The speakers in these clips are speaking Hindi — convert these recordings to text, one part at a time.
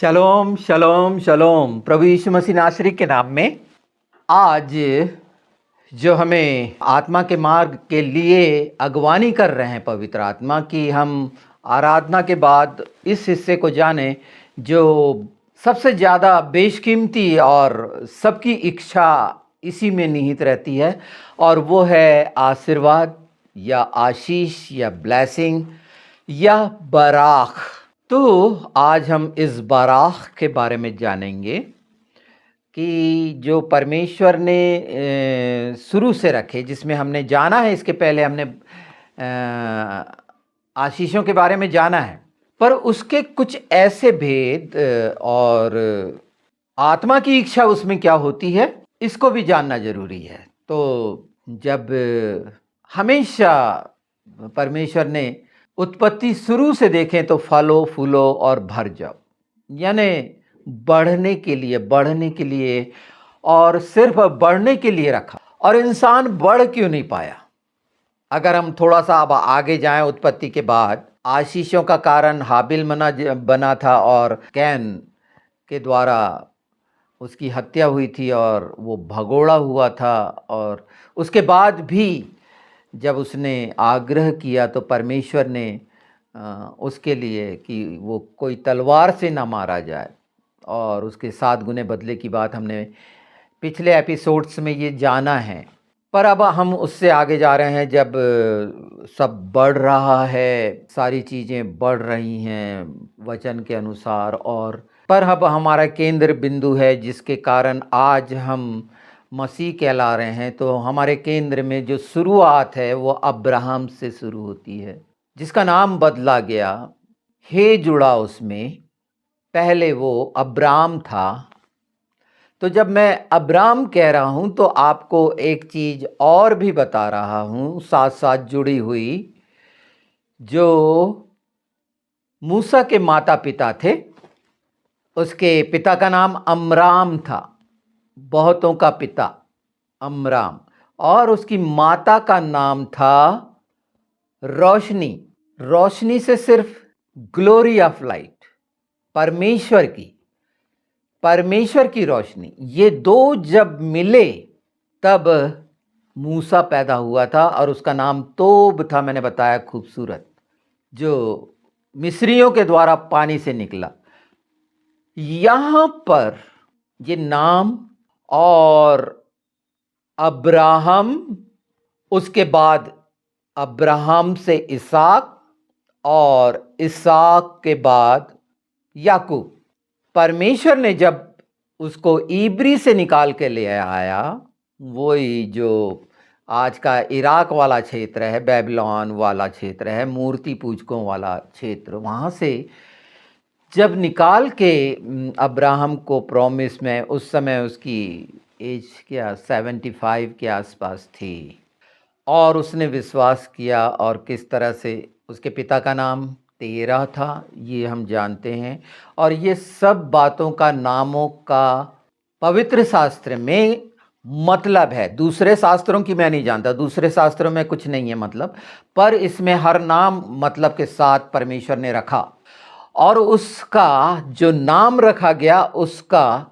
शलोम शलोम शलोम प्रभु यीशु मसीह नासरी के नाम में आज जो हमें आत्मा के मार्ग के लिए अगवानी कर रहे हैं पवित्र आत्मा की, हम आराधना के बाद इस हिस्से को जाने जो सबसे ज़्यादा बेशकीमती और सबकी इच्छा इसी में निहित रहती है, और वो है आशीर्वाद या आशीष या ब्लेसिंग या बराख। तो आज हम इस बाराख के बारे में जानेंगे कि जो परमेश्वर ने शुरू से रखे, जिसमें हमने जाना है। इसके पहले हमने आशीषों के बारे में जाना है, पर उसके कुछ ऐसे भेद और आत्मा की इच्छा उसमें क्या होती है, इसको भी जानना जरूरी है। तो जब हमेशा परमेश्वर ने उत्पत्ति शुरू से देखें तो फलो फूलो और भर जाओ, यानी बढ़ने के लिए और सिर्फ बढ़ने के लिए रखा। और इंसान बढ़ क्यों नहीं पाया? अगर हम थोड़ा सा अब आगे जाएं, उत्पत्ति के बाद आशीषों का कारण हाबिल बना था और कैन के द्वारा उसकी हत्या हुई थी और वो भगोड़ा हुआ था। और उसके बाद भी जब उसने आग्रह किया तो परमेश्वर ने उसके लिए कि वो कोई तलवार से ना मारा जाए, और उसके 7 गुने बदले की बात हमने पिछले एपिसोड्स में ये जाना है। पर अब हम उससे आगे जा रहे हैं, जब सब बढ़ रहा है, सारी चीज़ें बढ़ रही हैं वचन के अनुसार, और पर अब हमारा केंद्र बिंदु है जिसके कारण आज हम मसीह कहला रहे हैं। तो हमारे केंद्र में जो शुरुआत है वो अब्राहम से शुरू होती है, जिसका नाम बदला गया, हे जुड़ा उसमें, पहले वो अब्राम था। तो जब मैं अब्राम कह रहा हूं तो आपको एक चीज और भी बता रहा हूं साथ साथ जुड़ी हुई। जो मूसा के माता पिता थे, उसके पिता का नाम अमराम था, बहुतों का पिता अमराम, और उसकी माता का नाम था रोशनी। रोशनी से सिर्फ ग्लोरी ऑफ लाइट, परमेश्वर की रोशनी, ये दो जब मिले तब मूसा पैदा हुआ था, और उसका नाम तोब था। मैंने बताया, खूबसूरत, जो मिस्रियों के द्वारा पानी से निकला। यहां पर ये नाम, और अब्राहम, उसके बाद अब्राहम से इसहाक, और इसहाक के बाद याकूब। परमेश्वर ने जब उसको इब्री से निकाल के ले आया, वही जो आज का इराक वाला क्षेत्र है, बेबीलोन वाला क्षेत्र है, मूर्ति पूजकों वाला क्षेत्र, वहाँ से जब निकाल के अब्राहम को प्रॉमिस में, उस समय उसकी एज क्या 75 के आसपास थी, और उसने विश्वास किया, और किस तरह से उसके पिता का नाम तेरह था, ये हम जानते हैं। और ये सब बातों का, नामों का पवित्र शास्त्र में मतलब है। दूसरे शास्त्रों की मैं नहीं जानता, दूसरे शास्त्रों में कुछ नहीं है मतलब, पर इसमें हर नाम मतलब के साथ परमेश्वर ने रखा, और उसका जो नाम रखा गया, उसका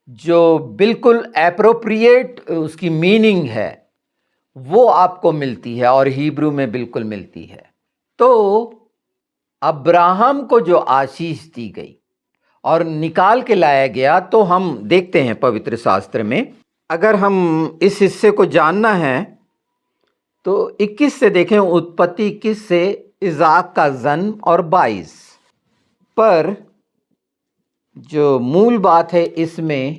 जो बिल्कुल एप्रोप्रिएट उसकी मीनिंग है वो आपको मिलती है, और हिब्रू में बिल्कुल मिलती है। तो अब्राहम को जो आशीष दी गई और निकाल के लाया गया, तो हम देखते हैं पवित्र शास्त्र में। अगर हम इस हिस्से को जानना है तो 21 से देखें, उत्पत्ति 21 से इसहाक का जन्म, और 22 पर जो मूल बात है इसमें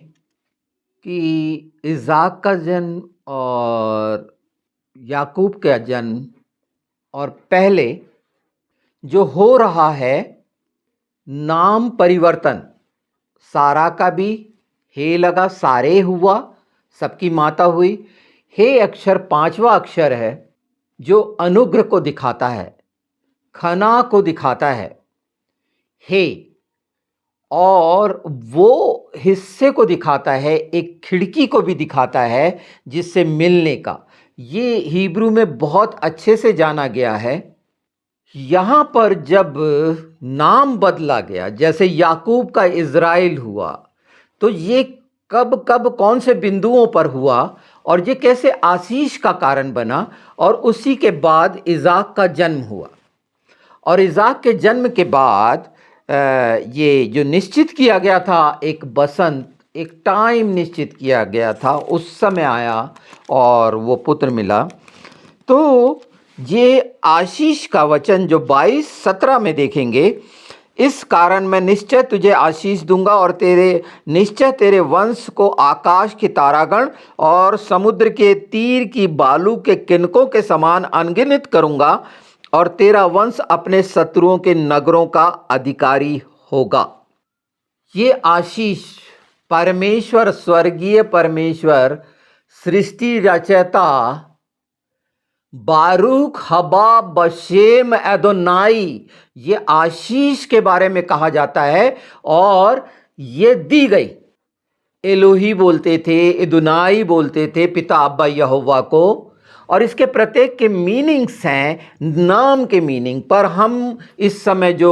कि इसहाक का जन्म और याकूब का जन्म, और पहले जो हो रहा है नाम परिवर्तन, सारा का भी हे लगा, सारे हुआ, सबकी माता हुई। हे अक्षर 5वां अक्षर है जो अनुग्रह को दिखाता है, खना को दिखाता है, हे, और वो हिस्से को दिखाता है, एक खिड़की को भी दिखाता है जिससे मिलने का। ये हिब्रू में बहुत अच्छे से जाना गया है। यहाँ पर जब नाम बदला गया, जैसे याकूब का इज़राइल हुआ, तो ये कब कब कौन से बिंदुओं पर हुआ और ये कैसे आशीष का कारण बना, और उसी के बाद इज़ाक का जन्म हुआ। और इज़ाक के जन्म के बाद ये जो निश्चित किया गया था, एक बसंत, एक टाइम निश्चित किया गया था, उस समय आया और वो पुत्र मिला। तो ये आशीष का वचन जो 22:17 में देखेंगे, इस कारण मैं निश्चय तुझे आशीष दूंगा और निश्चय तेरे वंश को आकाश के तारागण और समुद्र के तीर की बालू के किनकों के समान अनगिनत करूंगा, और तेरा वंश अपने शत्रुओं के नगरों का अधिकारी होगा। ये आशीष परमेश्वर, स्वर्गीय परमेश्वर, सृष्टि रचयिता बारूक हबा बशेम एदोनाई, ये आशीष के बारे में कहा जाता है और ये दी गई। एलोही बोलते थे, एदोनाई बोलते थे पिता अब्बा यहोवा को, और इसके प्रत्येक के मीनिंग्स हैं, नाम के मीनिंग। पर हम इस समय जो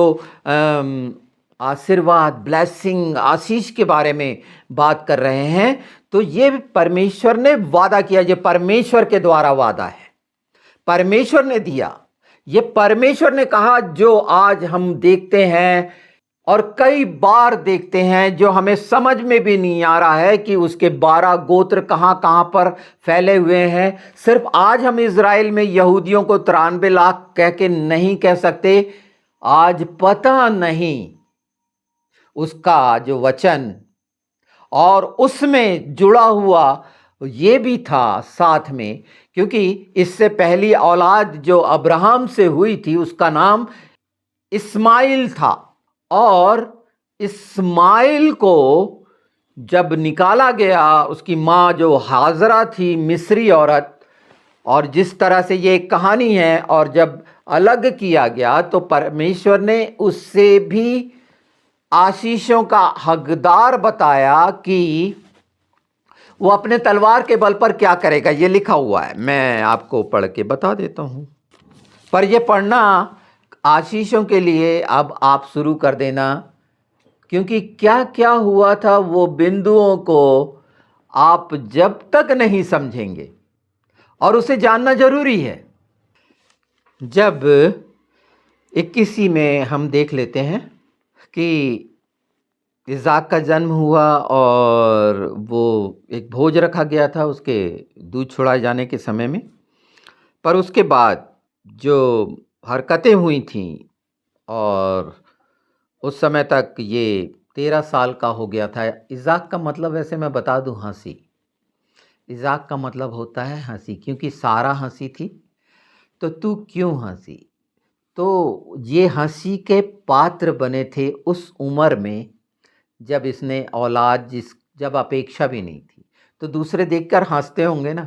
आशीर्वाद, ब्लेसिंग, आशीष के बारे में बात कर रहे हैं, तो ये परमेश्वर ने वादा किया, ये परमेश्वर के द्वारा वादा है, परमेश्वर ने दिया। ये परमेश्वर ने कहा, जो आज हम देखते हैं और कई बार देखते हैं, जो हमें समझ में भी नहीं आ रहा है कि उसके 12 गोत्र कहां कहां पर फैले हुए हैं। सिर्फ आज हम इज़राइल में यहूदियों को 93 लाख कह के नहीं कह सकते, आज पता नहीं उसका जो वचन और उसमें जुड़ा हुआ ये भी था साथ में, क्योंकि इससे पहली औलाद जो अब्राहम से हुई थी उसका नाम इस्माइल था, और इस्माइल को जब निकाला गया, उसकी माँ जो हाजरा थी, मिस्री औरत, और जिस तरह से ये एक कहानी है, और जब अलग किया गया तो परमेश्वर ने उससे भी आशीषों का हकदार बताया कि वो अपने तलवार के बल पर क्या करेगा। ये लिखा हुआ है, मैं आपको पढ़ के बता देता हूँ, पर ये पढ़ना आशीषों के लिए अब आप शुरू कर देना, क्योंकि क्या क्या हुआ था वो बिंदुओं को आप जब तक नहीं समझेंगे, और उसे जानना जरूरी है। जब 21 में हम देख लेते हैं कि इज़ाक का जन्म हुआ और वो एक भोज रखा गया था उसके दूध छुड़ाए जाने के समय में, पर उसके बाद जो हरकतें हुई थीं, और उस समय तक ये 13 साल का हो गया था। इज़ाक का मतलब वैसे मैं बता दूं, हंसी। इज़ाक का मतलब होता है हंसी, क्योंकि सारा हंसी थी तो तू क्यों हंसी। तो ये हंसी के पात्र बने थे उस उम्र में, जब इसने औलाद, जब अपेक्षा भी नहीं थी। तो दूसरे देखकर हंसते होंगे ना,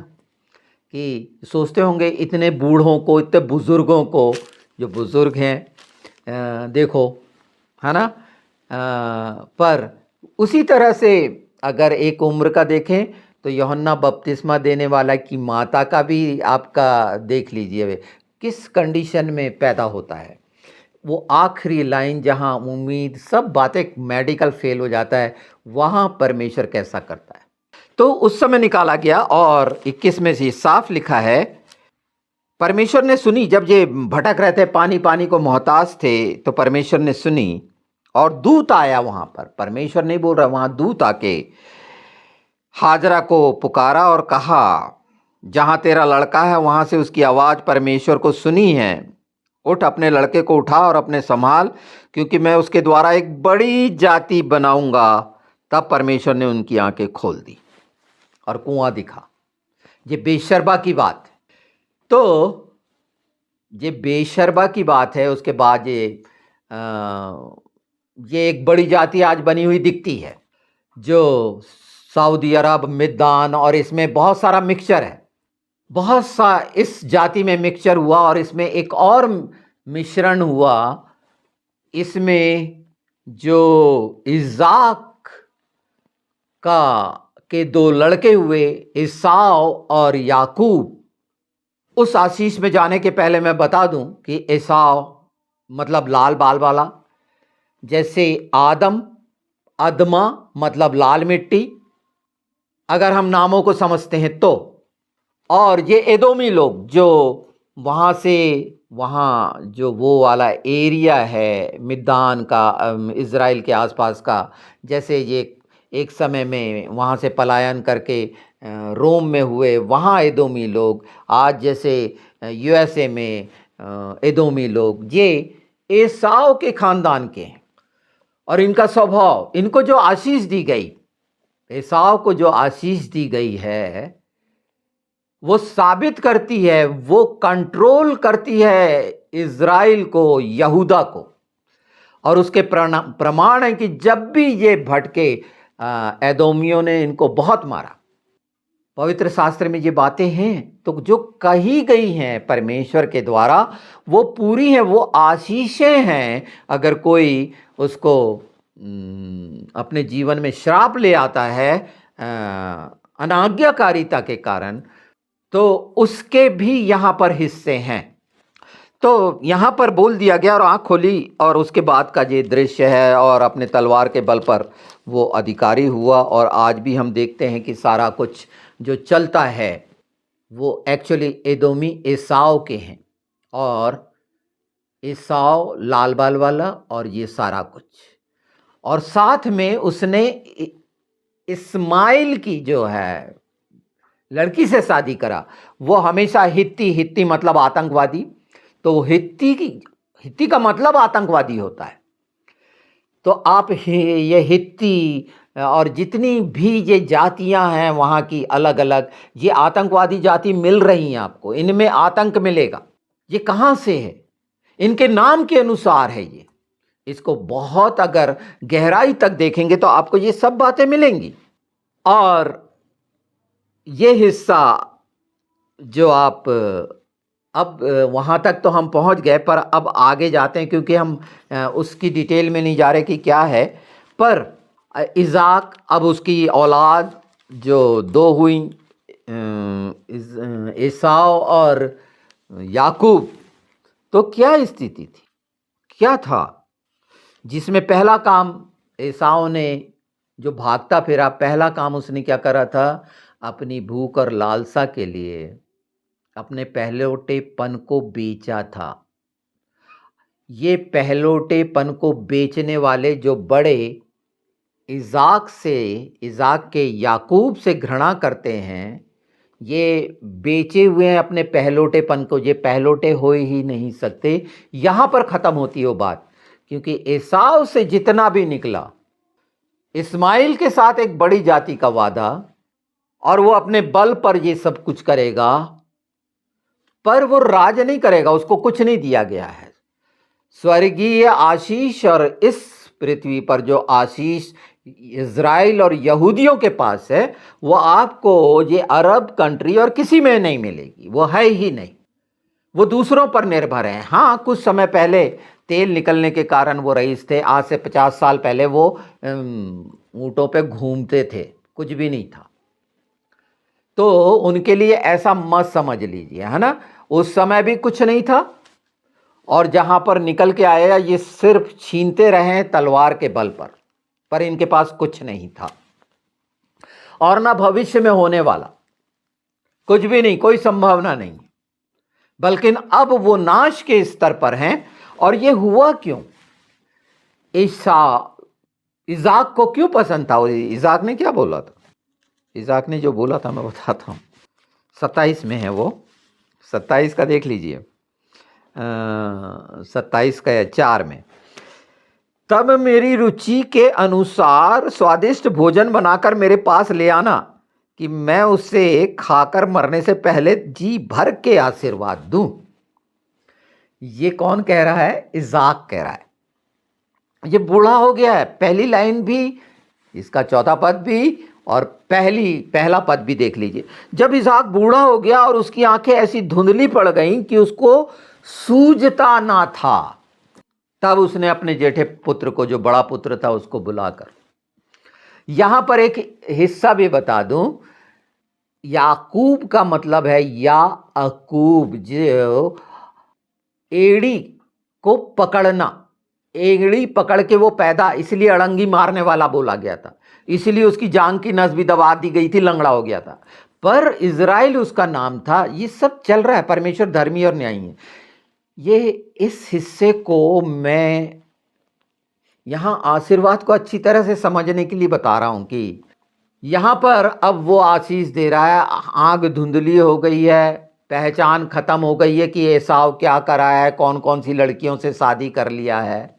कि सोचते होंगे इतने बूढ़ों को, इतने बुज़ुर्गों को, जो बुज़ुर्ग हैं देखो, है ना। पर उसी तरह से अगर एक उम्र का देखें तो यूहन्ना बपतिस्मा देने वाला की माता का भी आपका देख लीजिए, वे किस कंडीशन में पैदा होता है। वो आखिरी लाइन जहाँ उम्मीद, सब बातें, मेडिकल फेल हो जाता है, वहाँ परमेश्वर कैसा करता है। तो उस समय निकाला गया, और 21 में से साफ लिखा है, परमेश्वर ने सुनी। जब ये भटक रहे थे, पानी पानी को मोहताज थे, तो परमेश्वर ने सुनी और दूत आया वहां पर। परमेश्वर नहीं बोल रहा, वहां दूत आके हाजरा को पुकारा और कहा, जहां तेरा लड़का है वहां से उसकी आवाज परमेश्वर को सुनी है, उठ अपने लड़के को उठा और अपने संभाल, क्योंकि मैं उसके द्वारा एक बड़ी जाति बनाऊंगा। तब परमेश्वर ने उनकी आंखें खोल दी और कुआं दिखा। ये बेशर्बा की बात है। तो ये बेशर्बा की बात है। उसके बाद ये एक बड़ी जाति आज बनी हुई दिखती है, जो सऊदी अरब, मिद्दान, और इसमें बहुत सारा मिक्सचर है, बहुत सा इस जाति में मिक्सचर हुआ, और इसमें एक और मिश्रण हुआ। इसमें जो इज़ाक के 2 लड़के हुए, एसाव और याकूब। उस आशीष में जाने के पहले मैं बता दूं कि एसाव मतलब लाल बाल वाला, जैसे आदम, अदमा मतलब लाल मिट्टी, अगर हम नामों को समझते हैं तो। और ये एदोमी लोग जो वहाँ से, वहाँ जो वो वाला एरिया है मिद्दान का, इज़राइल के आसपास का, जैसे ये एक समय में वहाँ से पलायन करके रोम में हुए, वहाँ एदोमी लोग, आज जैसे यूएसए में एदोमी लोग, ये एसाव के खानदान के हैं। और इनका स्वभाव, इनको जो आशीष दी गई, एसाव को जो आशीष दी गई है, वो साबित करती है, वो कंट्रोल करती है इज़राइल को, यहूदा को। और उसके प्रमाण है कि जब भी ये भटके, एदोमियों ने इनको बहुत मारा। पवित्र शास्त्र में ये बातें हैं, तो जो कही गई हैं परमेश्वर के द्वारा वो पूरी हैं, वो आशीषें हैं। अगर कोई उसको अपने जीवन में श्राप ले आता है अनाज्ञाकारिता के कारण, तो उसके भी यहाँ पर हिस्से हैं। तो यहाँ पर बोल दिया गया और आँख खोली, और उसके बाद का ये दृश्य है, और अपने तलवार के बल पर वो अधिकारी हुआ। और आज भी हम देखते हैं कि सारा कुछ जो चलता है वो एक्चुअली एदोमी एसाव के हैं, और एसाव लाल बाल वाला, और ये सारा कुछ। और साथ में उसने इस्माइल की जो है लड़की से शादी करा। वो हमेशा हित्ती, हित्ती मतलब आतंकवादी, तो हित्ती का मतलब आतंकवादी होता है। तो आप ये हित्ती और जितनी भी ये जातियां हैं वहाँ की अलग अलग, ये आतंकवादी जाति मिल रही हैं आपको, इनमें आतंक मिलेगा। ये कहाँ से है? इनके नाम के अनुसार है ये। इसको बहुत अगर गहराई तक देखेंगे तो आपको ये सब बातें मिलेंगी। और ये हिस्सा जो आप अब वहाँ तक तो हम पहुँच गए, पर अब आगे जाते हैं, क्योंकि हम उसकी डिटेल में नहीं जा रहे कि क्या है। पर इज़ाक, अब उसकी औलाद जो दो हुई, एसाव और याकूब, तो क्या स्थिति थी, क्या था? जिसमें पहला काम एसाव ने, जो भागता फिरा, पहला काम उसने क्या करा था? अपनी भूख और लालसा के लिए अपने पहलौठेपन को बेचा था। ये पहलौठेपन को बेचने वाले जो बड़े इज़ाक के याकूब से घृणा करते हैं, ये बेचे हुए हैं अपने पहलौठेपन को। ये पहलौठे हो ही नहीं सकते। यहाँ पर ख़त्म होती है वो बात, क्योंकि एसाव से जितना भी निकला, इस्माइल के साथ एक बड़ी जाति का वादा, और वो अपने बल पर ये सब कुछ करेगा, पर वो राज नहीं करेगा, उसको कुछ नहीं दिया गया है। स्वर्गीय आशीष और इस पृथ्वी पर जो आशीष इज़राइल और यहूदियों के पास है, वो आपको ये अरब कंट्री और किसी में नहीं मिलेगी, वो है ही नहीं। वो दूसरों पर निर्भर हैं। हाँ, कुछ समय पहले तेल निकलने के कारण वो रईस थे, आज से 50 साल पहले वो ऊँटों पे घूमते थे, कुछ भी नहीं था। तो उनके लिए ऐसा मत समझ लीजिए, है ना। उस समय भी कुछ नहीं था, और जहां पर निकल के आया, ये सिर्फ छीनते रहे तलवार के बल पर इनके पास कुछ नहीं था, और ना भविष्य में होने वाला, कुछ भी नहीं, कोई संभावना नहीं। बल्कि अब वो नाश के स्तर पर हैं। और ये हुआ क्यों? इज़ाक को क्यों पसंद था? इज़ाक ने क्या बोला था? इज़ाक ने जो बोला था मैं बताता हूँ। 27 में है वो, 27 का देख लीजिए, 27 का 4 में। तब मेरी रुचि के अनुसार स्वादिष्ट भोजन बनाकर मेरे पास ले आना, कि मैं उसे खाकर मरने से पहले जी भर के आशीर्वाद दूं। ये कौन कह रहा है? इज़ाक कह रहा है। ये बूढ़ा हो गया है। पहली लाइन भी, इसका चौथा पद भी, और पहला पद भी देख लीजिए। जब इज़ाक बूढ़ा हो गया और उसकी आंखें ऐसी धुंधली पड़ गईं कि उसको सूझता ना था, तब उसने अपने जेठे पुत्र को, जो बड़ा पुत्र था, उसको बुलाकर, यहां पर एक हिस्सा भी बता दूं, याकूब का मतलब है याकूब, जो एड़ी को पकड़ना, एड़ी पकड़ के वो पैदा, इसलिए अड़ंगी मारने वाला बोला गया था, इसलिए उसकी जांग की नस भी दबा दी गई थी, लंगड़ा हो गया था, पर इज़राइल उसका नाम था। ये सब चल रहा है, परमेश्वर धर्मी और न्यायी है। ये इस हिस्से को मैं यहां आशीर्वाद को अच्छी तरह से समझने के लिए बता रहा हूं कि यहां पर अब वो आशीष दे रहा है, आग धुंधली हो गई है, पहचान खत्म हो गई है कि एसाव क्या करा है, कौन कौन सी लड़कियों से शादी कर लिया है।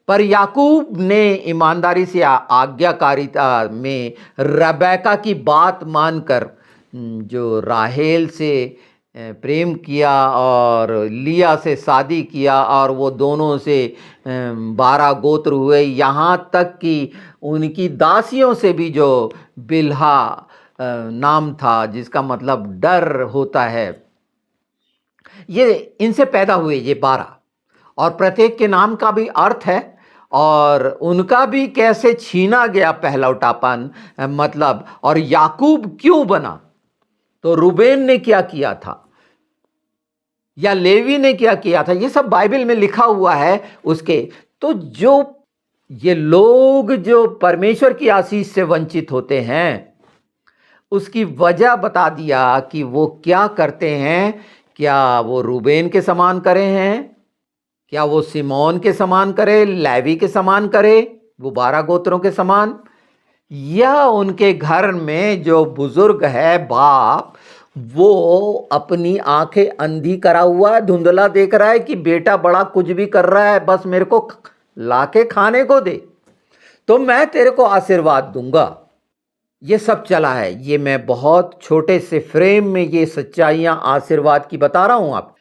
पर याकूब ने ईमानदारी से आज्ञाकारिता में रबैका की बात मानकर जो राहेल से प्रेम किया और लिया से शादी किया, और वो दोनों से 12 गोत्र हुए, यहाँ तक कि उनकी दासियों से भी जो बिल्हा नाम था, जिसका मतलब डर होता है, ये इनसे पैदा हुए ये 12, और प्रत्येक के नाम का भी अर्थ है, और उनका भी कैसे छीना गया पहलौटापन, मतलब, और याकूब क्यों बना, तो रूबेन ने क्या किया था या लेवी ने क्या किया था, ये सब बाइबल में लिखा हुआ है उसके। तो जो ये लोग जो परमेश्वर की आशीष से वंचित होते हैं, उसकी वजह बता दिया कि वो क्या करते हैं। क्या वो रूबेन के समान करे हैं, क्या वो सिमोन के समान करे, लेवी के समान करे, वो 12 गोत्रों के समान, या उनके घर में जो बुजुर्ग है बाप, वो अपनी आंखें अंधी करा हुआ है, धुंधला देख रहा है कि बेटा बड़ा कुछ भी कर रहा है, बस मेरे को लाके खाने को दे तो मैं तेरे को आशीर्वाद दूंगा। ये सब चला है। ये मैं बहुत छोटे से फ्रेम में ये सच्चाइयां आशीर्वाद की बता रहा हूं आप।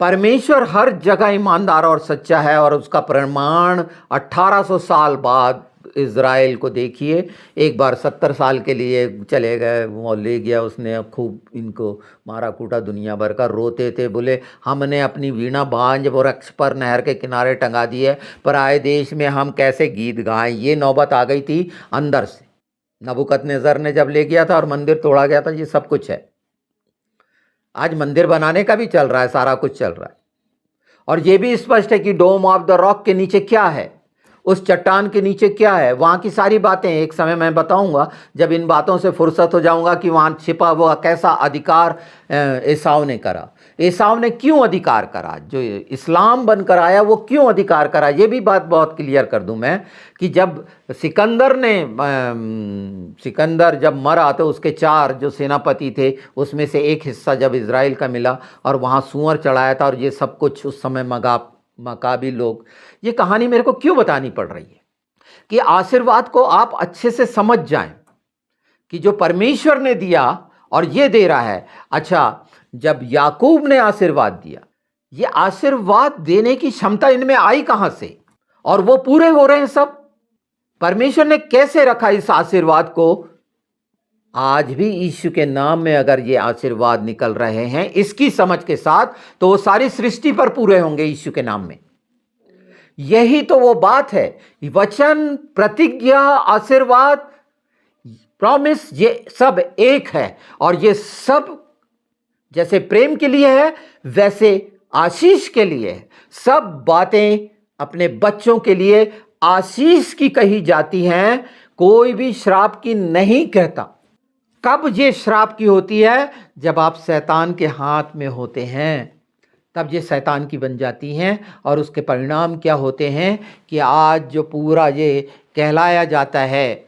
परमेश्वर हर जगह ईमानदार और सच्चा है, और उसका प्रमाण 1800 साल बाद इज़राइल को देखिए। एक बार 70 साल के लिए चले गए, वो ले गया उसने, खूब इनको मारा कूटा, दुनिया भर का रोते थे, बोले हमने अपनी वीणा बांझ वृक्ष पर नहर के किनारे टंगा दी है, पर आए देश में हम कैसे गीत गाएं। ये नौबत आ गई थी अंदर से, नबूकदनेस्सर ने जब ले गया था और मंदिर तोड़ा गया था। ये सब कुछ है, आज मंदिर बनाने का भी चल रहा है, सारा कुछ चल रहा है। और ये भी स्पष्ट है कि डोम ऑफ द रॉक के नीचे क्या है, उस चट्टान के नीचे क्या है, वहां की सारी बातें एक समय मैं बताऊंगा, जब इन बातों से फुर्सत हो जाऊंगा, कि वहां छिपा हुआ कैसा अधिकार एसाव ने करा। एसाव ने क्यों अधिकार करा, जो इस्लाम बनकर आया वो क्यों अधिकार करा। ये भी बात बहुत क्लियर कर दूं मैं, कि जब सिकंदर जब मरा तो उसके 4 जो सेनापति थे, उसमें से एक हिस्सा जब इज़राइल का मिला, और वहाँ सूअर चढ़ाया था, और ये सब कुछ उस समय मकाबी लोग। ये कहानी मेरे को क्यों बतानी पड़ रही है, कि आशीर्वाद को आप अच्छे से समझ जाएं, कि जो परमेश्वर ने दिया और ये दे रहा है। अच्छा, जब याकूब ने आशीर्वाद दिया, ये आशीर्वाद देने की क्षमता इनमें आई कहां से, और वो पूरे हो रहे हैं सब। परमेश्वर ने कैसे रखा इस आशीर्वाद को। आज भी यीशु के नाम में अगर ये आशीर्वाद निकल रहे हैं इसकी समझ के साथ, तो वो सारी सृष्टि पर पूरे होंगे यीशु के नाम में। यही तो वो बात है, वचन, प्रतिज्ञा, आशीर्वाद, प्रॉमिस, ये सब एक है। और ये सब जैसे प्रेम के लिए है, वैसे आशीष के लिए है। सब बातें अपने बच्चों के लिए आशीष की कही जाती हैं, कोई भी श्राप की नहीं कहता। कब ये श्राप की होती है, जब आप शैतान के हाथ में होते हैं, तब ये शैतान की बन जाती हैं। और उसके परिणाम क्या होते हैं, कि आज जो पूरा ये कहलाया जाता है,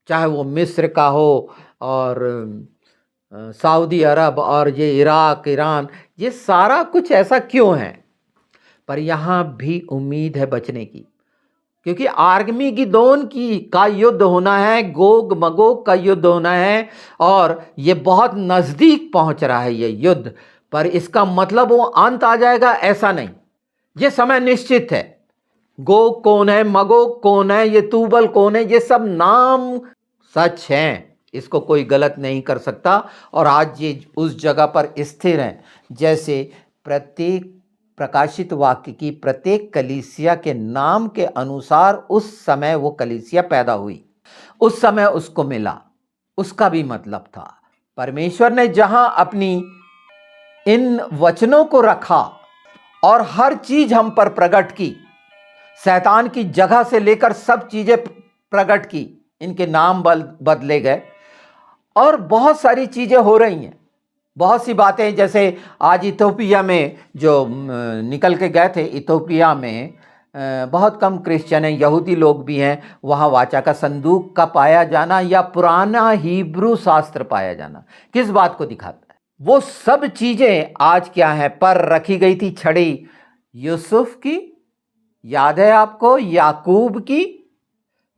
चाहे वो मिस्र का हो, और सऊदी अरब, और ये इराक, ईरान, ये सारा कुछ ऐसा क्यों है। पर यहाँ भी उम्मीद है बचने की, क्योंकि आर्गमीगिदोन का युद्ध होना है, गोग मगोग का युद्ध होना है, और ये बहुत नज़दीक पहुंच रहा है ये युद्ध। पर इसका मतलब वो अंत आ जाएगा, ऐसा नहीं। ये समय निश्चित है। गोग कौन है, मगोग कौन है, ये तूबल कौन है, ये सब नाम सच हैं, इसको कोई गलत नहीं कर सकता। और आज ये उस जगह पर स्थिर हैं, जैसे प्रत्येक प्रकाशित वाक्य की प्रत्येक कलीसिया के नाम के अनुसार उस समय वो कलीसिया पैदा हुई, उस समय उसको मिला, उसका भी मतलब था। परमेश्वर ने जहां अपनी इन वचनों को रखा, और हर चीज हम पर प्रकट की। शैतान की जगह से लेकर सब चीजें प्रकट की, इनके नाम बदले गए और बहुत सारी चीजें हो रही हैं। बहुत सी बातें, जैसे आज इथोपिया में जो निकल के गए थे, इथोपिया में बहुत कम क्रिश्चियन हैं, यहूदी लोग भी हैं। वहाँ वाचा का संदूक का पाया जाना या पुराना हिब्रू शास्त्र पाया जाना किस बात को दिखाता है? वो सब चीज़ें आज क्या है, पर रखी गई थी छड़ी यूसुफ की, याद है आपको, याकूब की।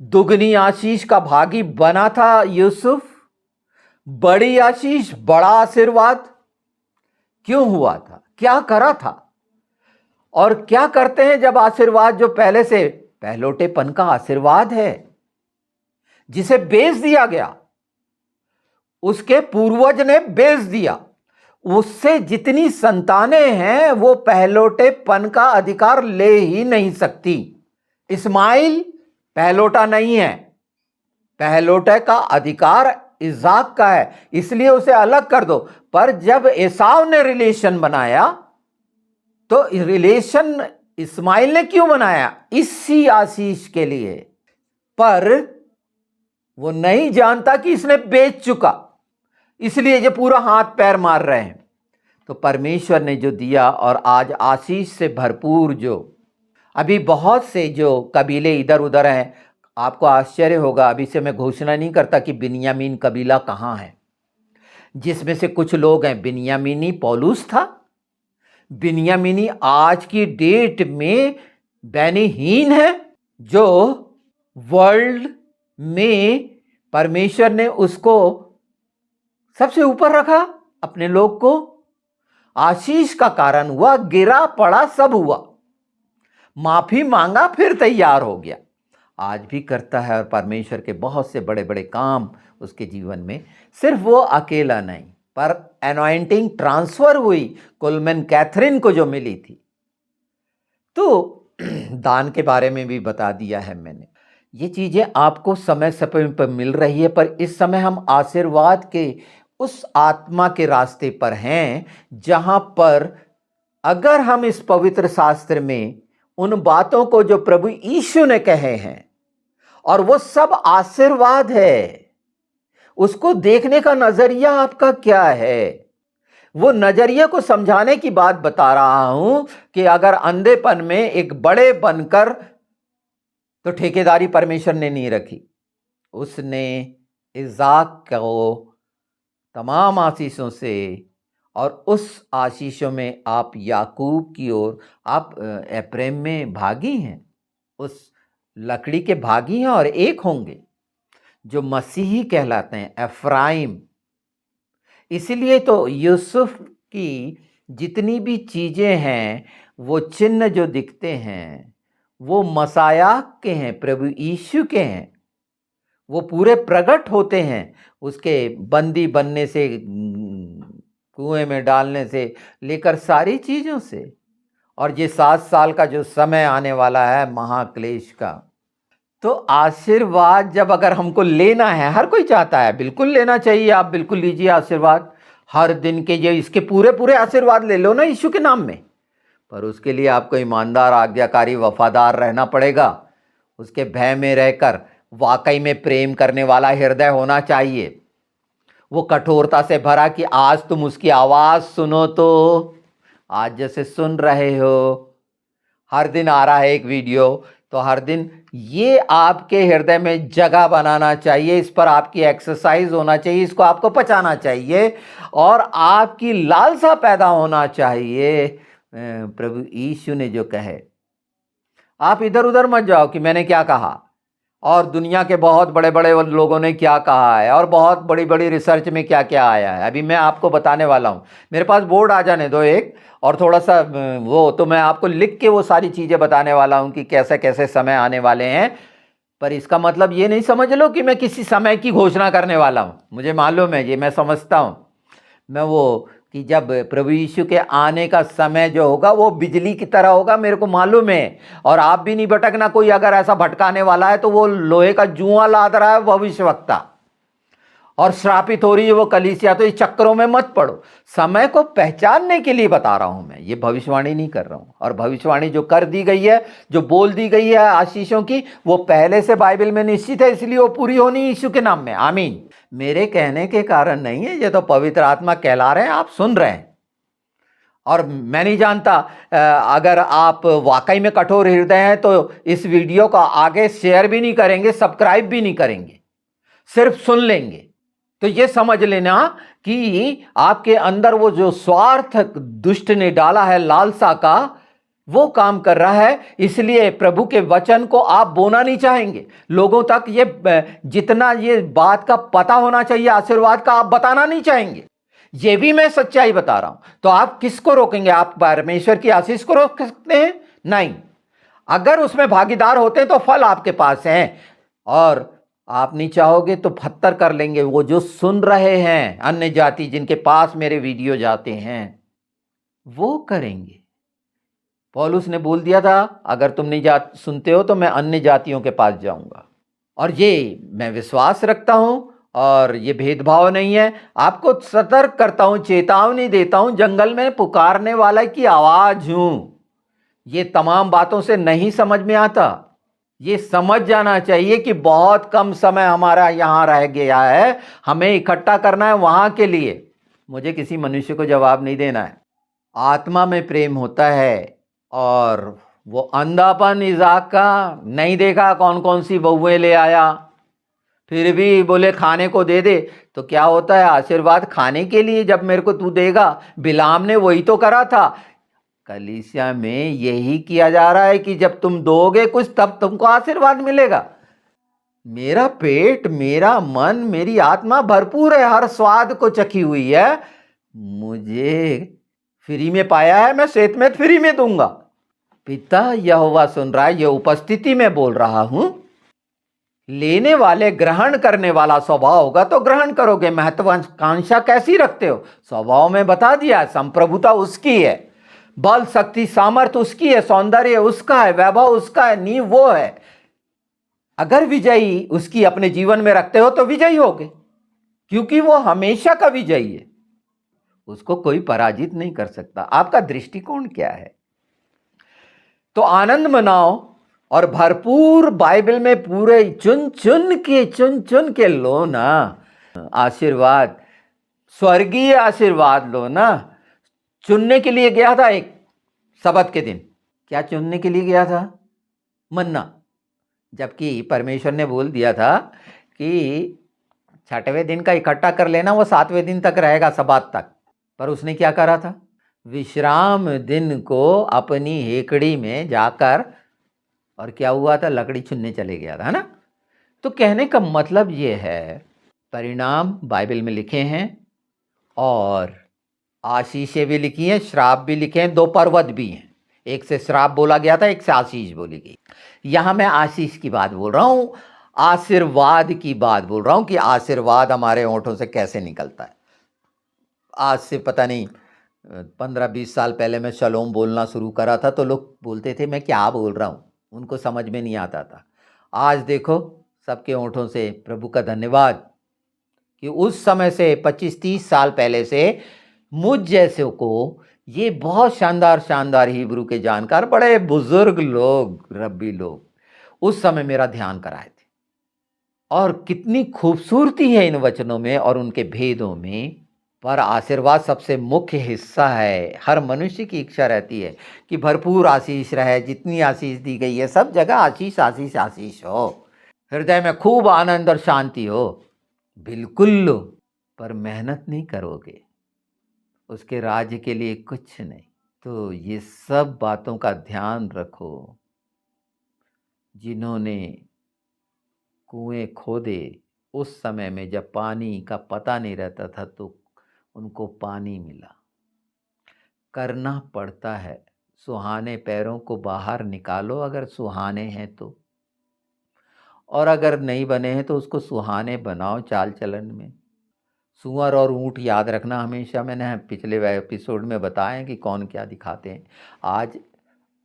दुगनी आशीष का भागी बना था यूसुफ, बड़ी आशीष, बड़ा आशीर्वाद क्यों हुआ था, क्या करा था? और क्या करते हैं जब आशीर्वाद, जो पहले से पहलोटेपन का आशीर्वाद है, जिसे बेच दिया गया, उसके पूर्वज ने बेच दिया, उससे जितनी संतानें हैं वो पहलोटेपन का अधिकार ले ही नहीं सकती। इस्माइल पहलोटा नहीं है, पहलोटे का अधिकार इज़ाक का है, इसलिए उसे अलग कर दो। पर जब एसाव ने रिलेशन बनाया तो रिलेशन इस्माइल ने क्यों बनाया? इसी आशीष के लिए। पर वो नहीं जानता कि इसने बेच चुका, इसलिए ये पूरा हाथ पैर मार रहे हैं। तो परमेश्वर ने जो दिया, और आज आशीष से भरपूर, जो अभी बहुत से जो कबीले इधर उधर हैं, आपको आश्चर्य होगा, अभी से मैं घोषणा नहीं करता कि बिन्यामीन कबीला कहाँ है, जिसमें से कुछ लोग हैं, बिन्यामीनी पौलुस था। बिन्यामीनी आज की डेट में बैनीहीन है, जो वर्ल्ड में परमेश्वर ने उसको सबसे ऊपर रखा, अपने लोग को। आशीष का कारण हुआ, गिरा पड़ा सब हुआ, माफी मांगा फिर तैयार हो गया। आज भी करता है, और परमेश्वर के बहुत से बड़े बड़े काम उसके जीवन में। सिर्फ वो अकेला नहीं, पर एनॉइंटिंग ट्रांसफर हुई कोलमैन कैथरीन को जो मिली थी। तो दान के बारे में भी बता दिया है मैंने। ये चीज़ें आपको समय समय पर मिल रही है, पर इस समय हम आशीर्वाद के उस आत्मा के रास्ते पर हैं, जहाँ पर अगर हम इस पवित्र शास्त्र में उन बातों को जो प्रभु यीशु ने कहे हैं, और वो सब आशीर्वाद है, उसको देखने का नजरिया आपका क्या है? वो नजरिए को समझाने की बात बता रहा हूं कि अगर अंधेपन में एक बड़े बनकर, तो ठेकेदारी परमेश्वर ने नहीं रखी, उसने इज़ाक को तमाम आशीषों से, और उस आशीषों में आप याकूब की ओर, आप एप्रैम में भागी हैं, उस लकड़ी के भागी हैं, और एक होंगे जो मसीही कहलाते हैं, एफ्राइम। इसीलिए तो यूसुफ की जितनी भी चीज़ें हैं, वो चिन्ह जो दिखते हैं, वो मसाया के हैं, प्रभु यीशु के हैं। वो पूरे प्रकट होते हैं, उसके बंदी बनने से, कुएं में डालने से लेकर सारी चीज़ों से। और ये 7 साल का जो समय आने वाला है महाक्लेश का, तो आशीर्वाद जब अगर हमको लेना है, हर कोई चाहता है, बिल्कुल लेना चाहिए, आप बिल्कुल लीजिए आशीर्वाद। हर दिन के ये इसके पूरे पूरे आशीर्वाद ले लो ना यीशु के नाम में। पर उसके लिए आपको ईमानदार, आज्ञाकारी, वफादार रहना पड़ेगा। उसके भय में रहकर वाकई में प्रेम करने वाला हृदय होना चाहिए। वो कठोरता से भरा कि आज तुम उसकी आवाज़ सुनो, तो आज जैसे सुन रहे हो, हर दिन आ रहा है एक वीडियो, तो हर दिन ये आपके हृदय में जगह बनाना चाहिए, इस पर आपकी एक्सरसाइज होना चाहिए, इसको आपको पचाना चाहिए, और आपकी लालसा पैदा होना चाहिए। प्रभु यीशु ने जो कहे, आप इधर उधर मत जाओ कि मैंने क्या कहा, और दुनिया के बहुत बड़े बड़े लोगों ने क्या कहा है, और बहुत बड़ी बड़ी रिसर्च में क्या क्या आया है। अभी मैं आपको बताने वाला हूँ, मेरे पास बोर्ड आ जाने दो एक, और थोड़ा सा वो, तो मैं आपको लिख के वो सारी चीज़ें बताने वाला हूँ कि कैसे कैसे समय आने वाले हैं। पर इसका मतलब ये नहीं समझ लो कि मैं किसी समय की घोषणा करने वाला हूँ, मुझे मालूम है, ये मैं समझता हूँ। मैं वो कि जब प्रभु यीशु के आने का समय जो होगा वो बिजली की तरह होगा, मेरे को मालूम है। और आप भी नहीं भटकना, कोई अगर ऐसा भटकाने वाला है तो वो लोहे का जुआ लाद रहा है, भविष्यवक्ता। और श्रापित हो रही है वो कलीसिया, तो इस चक्करों में मत पड़ो। समय को पहचानने के लिए बता रहा हूं मैं, ये भविष्यवाणी नहीं कर रहा हूं। और भविष्यवाणी जो कर दी गई है, जो बोल दी गई है आशीषों की, वो पहले से बाइबल में निश्चित है, इसलिए वो पूरी होनी यीशु के नाम में। आमीन। मेरे कहने के कारण नहीं है, ये तो पवित्र आत्मा कहला रहे हैं, आप सुन रहे हैं। और मैं नहीं जानता, अगर आप वाकई में कठोर हृदय हैं तो इस वीडियो का आगे शेयर भी नहीं करेंगे, सब्सक्राइब भी नहीं करेंगे, सिर्फ सुन लेंगे। तो ये समझ लेना कि आपके अंदर वो जो स्वार्थ दुष्ट ने डाला है, लालसा का, वो काम कर रहा है। इसलिए प्रभु के वचन को आप बोना नहीं चाहेंगे, लोगों तक ये जितना ये बात का पता होना चाहिए आशीर्वाद का, आप बताना नहीं चाहेंगे। ये भी मैं सच्चाई बता रहा हूं, तो आप किसको रोकेंगे? आप परमेश्वर की आशीष को रोक सकते हैं? नहीं। अगर उसमें भागीदार होते हैं तो फल आपके पास है, और आप नहीं चाहोगे तो पत्थर कर लेंगे वो जो सुन रहे हैं, अन्य जाति जिनके पास मेरे वीडियो जाते हैं, वो करेंगे। पौलुस ने बोल दिया था, अगर तुम नहीं सुनते हो तो मैं अन्य जातियों के पास जाऊंगा। और ये मैं विश्वास रखता हूं, और ये भेदभाव नहीं है। आपको सतर्क करता हूं, चेतावनी देता हूं, जंगल में पुकारने वाला की आवाज हूं। ये तमाम बातों से नहीं समझ में आता। ये समझ जाना चाहिए कि बहुत कम समय हमारा यहां रह गया है, हमें इकट्ठा करना है वहां के लिए। मुझे किसी मनुष्य को जवाब नहीं देना है। आत्मा में प्रेम होता है, और वो अंधापन इज़ाक का नहीं देखा कौन कौन सी बहुएं ले आया, फिर भी बोले खाने को दे दे। तो क्या होता है? आशीर्वाद खाने के लिए जब मेरे को तू देगा। बिलाम ने वही तो करा था। कलीसिया में यही किया जा रहा है कि जब तुम दोगे कुछ तब तुमको आशीर्वाद मिलेगा। मेरा पेट, मेरा मन, मेरी आत्मा भरपूर है, हर स्वाद को चखी हुई है। मुझे फ्री में पाया है, मैं सेतमेत फ्री में दूंगा। पिता यहोवा सुन रहा है, ये उपस्थिति में बोल रहा हूं। लेने वाले ग्रहण करने वाला स्वभाव होगा तो ग्रहण करोगे। महत्वाकांक्षा कैसी रखते हो? स्वभाव में बता दिया, संप्रभुता उसकी है, बल शक्ति सामर्थ उसकी है, सौंदर्य उसका है, वैभव उसका है, नींव वो है। अगर विजयी उसकी अपने जीवन में रखते हो तो विजयी होगे, क्योंकि वो हमेशा का विजयी है, उसको कोई पराजित नहीं कर सकता। आपका दृष्टिकोण क्या है? तो आनंद मनाओ, और भरपूर बाइबल में पूरे चुन चुन के लो ना आशीर्वाद, स्वर्गीय आशीर्वाद लो ना। चुनने के लिए गया था एक सबत के दिन, क्या चुनने के लिए गया था? मन्ना। जबकि परमेश्वर ने बोल दिया था कि 6वें दिन का इकट्ठा कर लेना, वो 7वें दिन तक रहेगा, सबात तक। पर उसने क्या करा था? विश्राम दिन को अपनी हेकड़ी में जाकर, और क्या हुआ था? लकड़ी चुनने चले गया था, है ना? तो कहने का मतलब ये है, परिणाम बाइबल में लिखे हैं, और आशीषें भी लिखी हैं, श्राप भी लिखे हैं, 2 पर्वत भी हैं। एक से श्राप बोला गया था, एक से आशीष बोली गई। यहां मैं आशीष की बात बोल रहा हूं, आशीर्वाद की बात बोल रहा हूं कि आशीर्वाद हमारे होठों से कैसे निकलता है। आज से पता नहीं 15-20 साल पहले मैं शलोम बोलना शुरू करा था, तो लोग बोलते थे मैं क्या बोल रहा हूँ, उनको समझ में नहीं आता था। आज देखो सबके होठों से प्रभु का धन्यवाद कि उस समय से 25-30 साल पहले से मुझ जैसे को ये बहुत शानदार शानदार हिब्रू के जानकार, बड़े बुजुर्ग लोग, रब्बी लोग उस समय मेरा ध्यान कराए थे। और कितनी खूबसूरती है इन वचनों में और उनके भेदों में। पर आशीर्वाद सबसे मुख्य हिस्सा है। हर मनुष्य की इच्छा रहती है कि भरपूर आशीष रहे, जितनी आशीष दी गई है सब जगह आशीष आशीष आशीष हो, हृदय में खूब आनंद और शांति हो। बिल्कुल लो, पर मेहनत नहीं करोगे उसके राज्य के लिए कुछ नहीं। तो ये सब बातों का ध्यान रखो। जिन्होंने कुएं खोदे उस समय में जब पानी का पता नहीं रहता था, तो उनको पानी मिला। करना पड़ता है। सुहाने पैरों को बाहर निकालो अगर सुहाने हैं तो, और अगर नहीं बने हैं तो उसको सुहाने बनाओ चाल चलन में। सुअर और ऊंट याद रखना हमेशा, मैंने पिछले एपिसोड में बताया कि कौन क्या दिखाते हैं। आज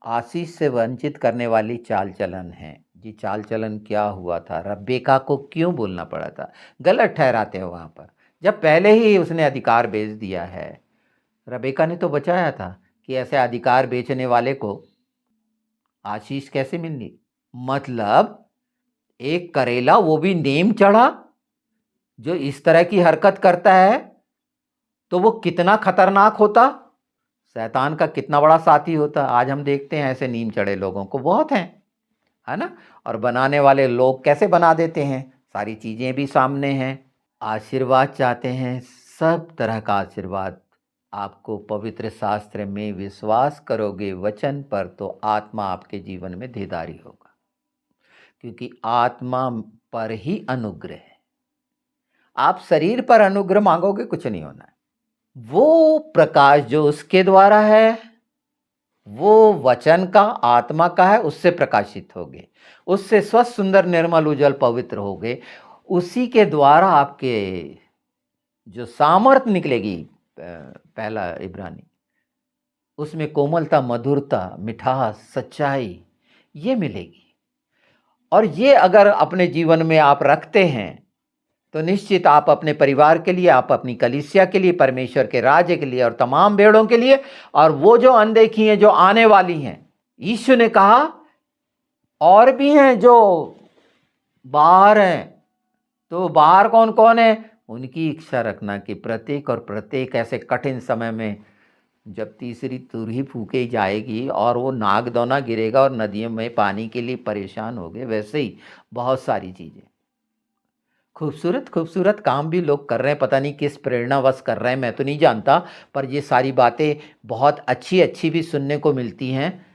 आशीष से वंचित करने वाली चाल चलन है। ये चाल चलन क्या हुआ था, रब्बेका को क्यों बोलना पड़ा था, गलत ठहराते हैं वहाँ पर, जब पहले ही उसने अधिकार बेच दिया है। रबेका ने तो बचाया था कि ऐसे अधिकार बेचने वाले को आशीष कैसे मिलनी। मतलब एक करेला, वो भी नीम चढ़ा, जो इस तरह की हरकत करता है तो वो कितना खतरनाक होता, शैतान का कितना बड़ा साथी होता। आज हम देखते हैं ऐसे नीम चढ़े लोगों को बहुत हैं, है ना। और बनाने वाले लोग कैसे बना देते हैं, सारी चीज़ें भी सामने हैं। आशीर्वाद चाहते हैं, सब तरह का आशीर्वाद आपको पवित्र शास्त्र में विश्वास करोगे वचन पर तो आत्मा आपके जीवन में देदारी होगा, क्योंकि आत्मा पर ही अनुग्रह है। आप शरीर पर अनुग्रह मांगोगे कुछ नहीं होना है। वो प्रकाश जो उसके द्वारा है, वो वचन का, आत्मा का है, उससे प्रकाशित होगे, उससे स्वस्थ सुंदर निर्मल उज्जवल पवित्र होगे। उसी के द्वारा आपके जो सामर्थ निकलेगी, पहला इब्रानी, उसमें कोमलता, मधुरता, मिठास, सच्चाई ये मिलेगी। और ये अगर अपने जीवन में आप रखते हैं तो निश्चित आप अपने परिवार के लिए, आप अपनी कलीसिया के लिए, परमेश्वर के राज्य के लिए और तमाम भेड़ों के लिए, और वो जो अनदेखी हैं जो आने वाली हैं, यीशु ने कहा और भी हैं जो बाहर हैं, तो बाहर कौन कौन है, उनकी इच्छा रखना कि प्रत्येक और प्रत्येक ऐसे कठिन समय में जब तीसरी तुरही फूके जाएगी और वो नागदौना गिरेगा और नदियों में पानी के लिए परेशान हो गए, वैसे ही बहुत सारी चीज़ें, खूबसूरत खूबसूरत काम भी लोग कर रहे हैं, पता नहीं किस प्रेरणावश कर रहे हैं, मैं तो नहीं जानता, पर ये सारी बातें बहुत अच्छी अच्छी भी सुनने को मिलती हैं।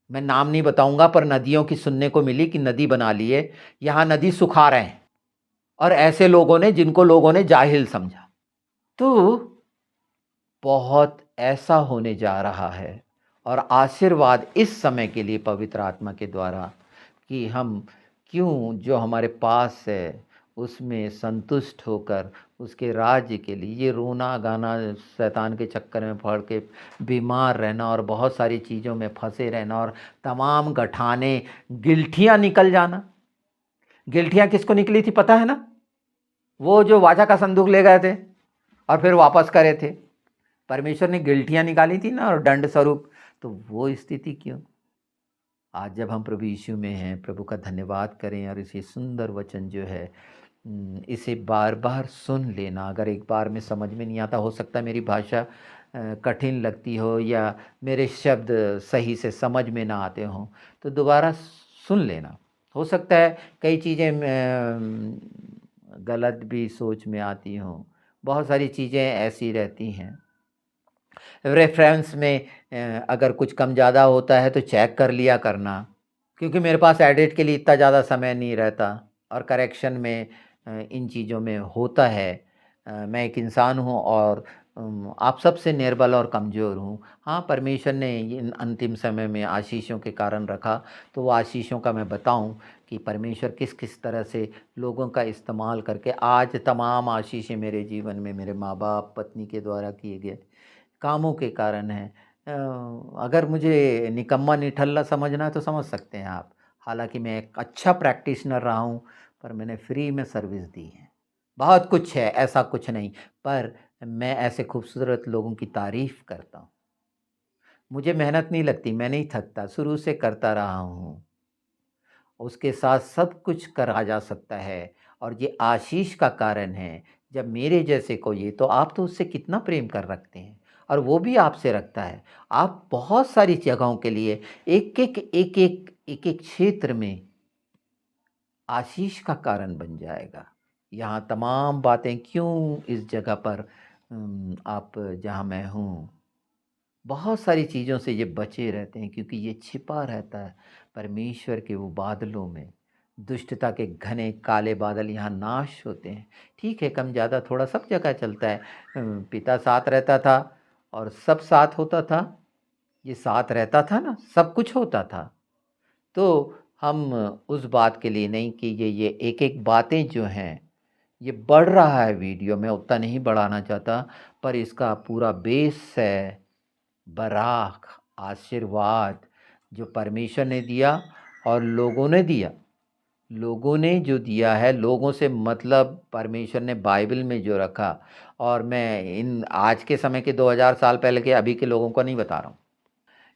मैं नाम नहीं बताऊंगा, पर नदियों की सुनने को मिली कि नदी बना लिए, यहाँ नदी सुखा रहे हैं, और ऐसे लोगों ने जिनको लोगों ने जाहिल समझा। तो बहुत ऐसा होने जा रहा है, और आशीर्वाद इस समय के लिए पवित्र आत्मा के द्वारा कि हम क्यों जो हमारे पास है उसमें संतुष्ट होकर उसके राज्य के लिए, ये रोना गाना, शैतान के चक्कर में पड़ के बीमार रहना और बहुत सारी चीज़ों में फंसे रहना और तमाम गठाने, गिल्टियाँ निकल जाना। गिल्टियाँ किसको निकली थी पता है ना, वो जो वाचा का संदूक ले गए थे और फिर वापस करे थे, परमेश्वर ने गिल्टियाँ निकाली थी ना, और दंड स्वरूप। तो वो स्थिति क्यों। आज जब हम प्रभु यीशु में हैं, प्रभु का धन्यवाद करें और इसे सुंदर वचन जो है इसे बार बार सुन लेना। अगर एक बार में समझ में नहीं आता, हो सकता है मेरी भाषा कठिन लगती हो या मेरे शब्द सही से समझ में ना आते हों, तो दोबारा सुन लेना। हो सकता है कई चीज़ें गलत भी सोच में आती हों, बहुत सारी चीज़ें ऐसी रहती हैं। रेफरेंस में अगर कुछ कम ज़्यादा होता है तो चेक कर लिया करना, क्योंकि मेरे पास एडिट के लिए इतना ज़्यादा समय नहीं रहता, और करेक्शन में इन चीज़ों में होता है। मैं एक इंसान हूँ और आप सबसे निर्बल और कमज़ोर हूँ। हाँ, परमेश्वर ने इन अंतिम समय में आशीषों के कारण रखा, तो वो आशीषों का मैं बताऊँ कि परमेश्वर किस किस तरह से लोगों का इस्तेमाल करके आज तमाम आशीषें मेरे जीवन में, मेरे माँ बाप, पत्नी के द्वारा किए गए कामों के कारण है। अगर मुझे निकम्मा निठल्ला समझना है तो समझ सकते हैं आप। हालाँकि मैं एक अच्छा प्रैक्टिशनर रहा हूँ, पर मैंने फ्री में सर्विस दी है। बहुत कुछ है, ऐसा कुछ नहीं, पर मैं ऐसे खूबसूरत लोगों की तारीफ़ करता हूँ। मुझे मेहनत नहीं लगती, मैं नहीं थकता, शुरू से करता रहा हूँ। उसके साथ सब कुछ करा जा सकता है, और ये आशीष का कारण है। जब मेरे जैसे को ये, तो आप तो उससे कितना प्रेम कर रखते हैं, और वो भी आपसे रखता है। आप बहुत सारी जगहों के लिए एक एक क्षेत्र में आशीष का कारण बन जाएगा। यहाँ तमाम बातें क्यों इस जगह पर, आप जहाँ मैं हूँ, बहुत सारी चीज़ों से ये बचे रहते हैं, क्योंकि ये छिपा रहता है परमेश्वर के वो बादलों में। दुष्टता के घने काले बादल यहाँ नाश होते हैं। ठीक है, कम ज़्यादा थोड़ा सब जगह चलता है। पिता साथ रहता था और सब साथ होता था, ये साथ रहता था ना, सब कुछ होता था। तो हम उस बात के लिए नहीं कि ये एक एक बातें जो हैं, ये बढ़ रहा है वीडियो में, उतना नहीं बढ़ाना चाहता, पर इसका पूरा बेस है बराख, आशीर्वाद जो परमेश्वर ने दिया, और लोगों ने दिया। लोगों ने जो दिया है, लोगों से मतलब परमेश्वर ने बाइबल में जो रखा, और मैं इन आज के समय के 2000 साल पहले के अभी के लोगों का नहीं बता रहा हूँ,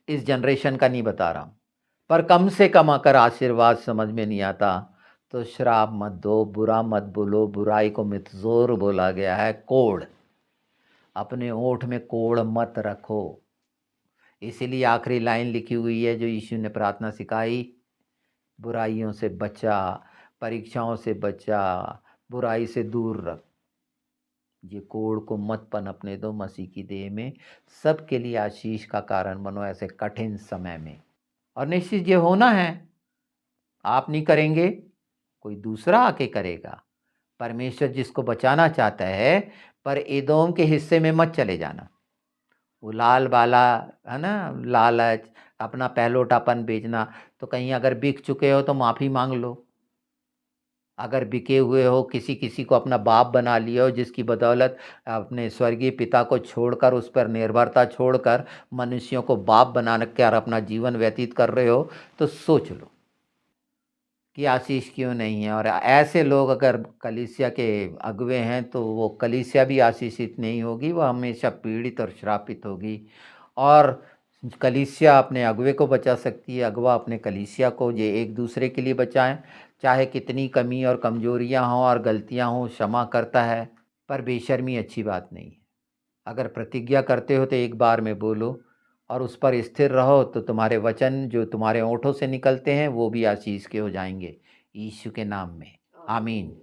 इस जनरेशन का नहीं बता रहा हूँ। पर कम से कम अगर आशीर्वाद समझ में नहीं आता तो श्राप मत दो, बुरा मत बोलो। बुराई को मितजोर बोला गया है, कोड़। अपने ओठ में कोड़ मत रखो। इसीलिए आखिरी लाइन लिखी हुई है जो यीशु ने प्रार्थना सिखाई, बुराइयों से बचा, परीक्षाओं से बचा, बुराई से दूर रख। ये कोड़ को मत पनपने दो मसीह की देह में। सबके लिए आशीष का कारण बनो ऐसे कठिन समय में। और निश्चित ये होना है, आप नहीं करेंगे, कोई दूसरा आके करेगा। परमेश्वर जिसको बचाना चाहता है, पर एदोम के हिस्से में मत चले जाना। वो लाल वाला है ना, लालच, अपना पहलोटापन बेचना। तो कहीं अगर बिक चुके हो तो माफ़ी मांग लो। अगर बिके हुए हो, किसी किसी को अपना बाप बना लिया हो, जिसकी बदौलत अपने स्वर्गीय पिता को छोड़कर, उस पर निर्भरता छोड़कर मनुष्यों को बाप बना कर अपना जीवन व्यतीत कर रहे हो, तो सोच लो कि आशीष क्यों नहीं है। और ऐसे लोग अगर कलीसिया के अगुवे हैं तो वो कलीसिया भी आशीषित नहीं होगी, वो हमेशा पीड़ित और श्रापित होगी। और कलीसिया अपने अगुवे को बचा सकती है, अगवा अपने कलीसिया को। ये एक दूसरे के लिए बचाएं। चाहे कितनी कमी और कमजोरियां हों और गलतियां हों, क्षमा करता है। पर बेशर्मी अच्छी बात नहीं है। अगर प्रतिज्ञा करते हो तो एक बार में बोलो और उस पर स्थिर रहो, तो तुम्हारे वचन जो तुम्हारे ओंठों से निकलते हैं वो भी आशीष के हो जाएंगे, यीशु के नाम में। आमीन।